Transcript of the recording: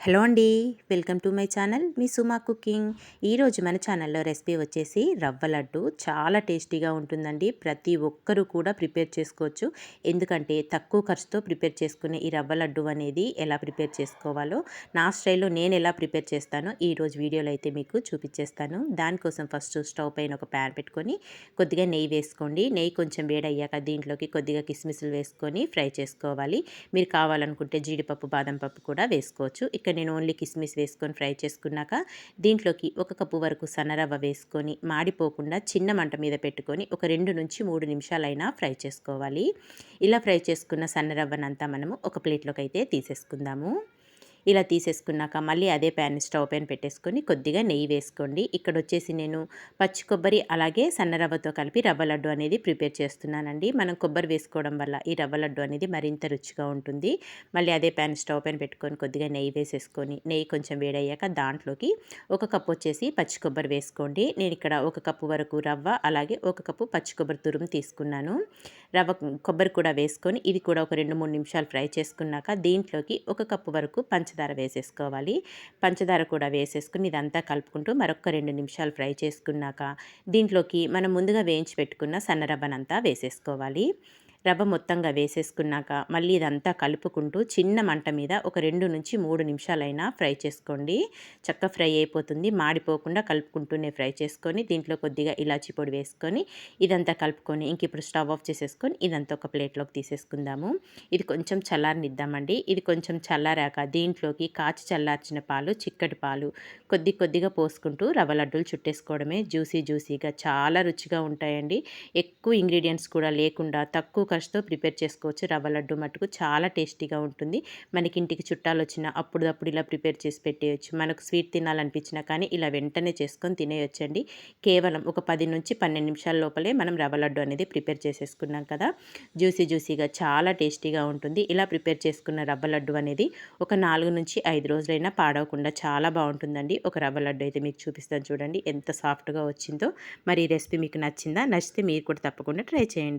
Hello అండి, welcome to my channel me Suma cooking. ఈరోజు మన ఛానల్లో రెసిపీ వచ్చేసి రవ్వ లడ్డు. చాలా టేస్టీగా ఉంటుందండి. ప్రతి ఒక్కరూ కూడా ప్రిపేర్ చేసుకోవచ్చు. ఎందుకంటే తక్కువ ఖర్చుతో ప్రిపేర్ చేసుకునే ఈ రవ్వ లడ్డు అనేది ఎలా ప్రిపేర్ చేసుకోవాలో నా స్టైల్లో నేను ఎలా ప్రిపేర్ చేస్తానో ఈరోజు వీడియోలో అయితే మీకు చూపించేస్తాను. దానికోసం ఫస్ట్ స్టవ్ పైన ఒక ప్యాన్ పెట్టుకొని కొద్దిగా నెయ్యి వేసుకోండి. నెయ్యి కొంచెం వేడయ్యాక దీంట్లోకి కొద్దిగా కిస్మిస్లు వేసుకొని ఫ్రై చేసుకోవాలి. మీరు కావాలనుకుంటే జీడిపప్పు, బాదం పప్పు కూడా వేసుకోవచ్చు. ఇక్కడ నేను ఓన్లీ కిస్మిస్ వేసుకొని ఫ్రై చేసుకున్నాక దీంట్లోకి 1 కప్పు వరకు సన్నరవ్వ వేసుకొని మాడిపోకుండా చిన్న మంట మీద పెట్టుకొని ఒక 2 నుంచి 3 నిమిషాలైనా ఫ్రై చేసుకోవాలి. ఇలా ఫ్రై చేసుకున్న సన్నరవ్వనంతా మనము ఒక ప్లేట్లోకి అయితే తీసేసుకుందాము. ఇలా తీసేసుకున్నాక మళ్ళీ అదే ప్యాన్ స్టవ్ పైన పెట్టేసుకొని కొద్దిగా నెయ్యి వేసుకోండి. ఇక్కడ వచ్చేసి నేను పచ్చి కొబ్బరి అలాగే సన్న రవ్వతో కలిపి రవ్వ లడ్డు అనేది ప్రిపేర్ చేస్తున్నానండి. మనం కొబ్బరి వేసుకోవడం వల్ల ఈ రవ్వ లడ్డు అనేది మరింత రుచిగా ఉంటుంది. మళ్ళీ అదే ప్యాన్ స్టవ్ పైన పెట్టుకొని కొద్దిగా నెయ్యి వేసేసుకొని నెయ్యి కొంచెం వేడయ్యాక దాంట్లోకి 1 కప్పు వచ్చేసి పచ్చి కొబ్బరి వేసుకోండి. నేను ఇక్కడ 1 కప్పు వరకు రవ్వ అలాగే 1 కప్పు పచ్చి కొబ్బరి తురుము తీసుకున్నాను. కొబ్బరి కూడా వేసుకొని ఇది కూడా ఒక 2-3 నిమిషాలు ఫ్రై చేసుకున్నాక దీంట్లోకి 1 కప్పు వరకు పంచదార వేసేసుకోవాలి. పంచదార కూడా వేసేసుకుని ఇదంతా కలుపుకుంటూ మరొక 2 నిమిషాలు ఫ్రై చేసుకున్నాక దీంట్లోకి మనం ముందుగా వేయించి పెట్టుకున్న సన్న రవ్వనంతా వేసేసుకోవాలి. రవ్వ మొత్తంగా వేసేసుకున్నాక మళ్ళీ ఇదంతా కలుపుకుంటూ చిన్న మంట మీద ఒక 2 నుంచి 3 నిమిషాలైనా ఫ్రై చేసుకోండి. చక్కగా ఫ్రై అయిపోతుంది. మాడిపోకుండా కలుపుకుంటూనే ఫ్రై చేసుకొని దీంట్లో కొద్దిగా ఇలాచీ పొడి వేసుకొని ఇదంతా కలుపుకొని ఇంక ఇప్పుడు స్టవ్ ఆఫ్ చేసేసుకొని ఇదంతా ఒక ప్లేట్లోకి తీసేసుకుందాము. ఇది కొంచెం చల్లారనిద్దామండి. ఇది కొంచెం చల్లారాక దీంట్లోకి కాచి చల్లార్చిన పాలు, చిక్కటి పాలు కొద్దిగా పోసుకుంటూ రవ్వ లడ్డూలు చుట్టేసుకోవడమే. జ్యూసీగా చాలా రుచిగా ఉంటాయండి. ఎక్కువ ఇంగ్రీడియంట్స్ కూడా లేకుండా తక్కువ ఖర్చుతో ప్రిపేర్ చేసుకోవచ్చు. రవ్వ లడ్డు మట్టుకు చాలా టేస్టీగా ఉంటుంది. మనకి ఇంటికి చుట్టాలు వచ్చినా అప్పుడప్పుడు ఇలా ప్రిపేర్ చేసి పెట్టేయచ్చు. మనకు స్వీట్ తినాలనిపించినా కానీ ఇలా వెంటనే చేసుకొని తినేయొచ్చండి. కేవలం ఒక 10 నుంచి 12 నిమిషాల లోపలే మనం రవ్వ లడ్డు అనేది ప్రిపేర్ చేసేసుకున్నాం కదా. జ్యూసీగా చాలా టేస్టీగా ఉంటుంది. ఇలా ప్రిపేర్ చేసుకున్న రవ్వ లడ్డు అనేది ఒక 4 నుంచి 5 రోజులైనా పాడవకుండా చాలా బాగుంటుందండి. ఒక రవ్వ లడ్డు అయితే మీకు చూపిస్తాను చూడండి ఎంత సాఫ్ట్గా వచ్చిందో. మరి ఈ రెసిపీ మీకు నచ్చిందా? నచ్చితే మీరు కూడా తప్పకుండా ట్రై చేయండి.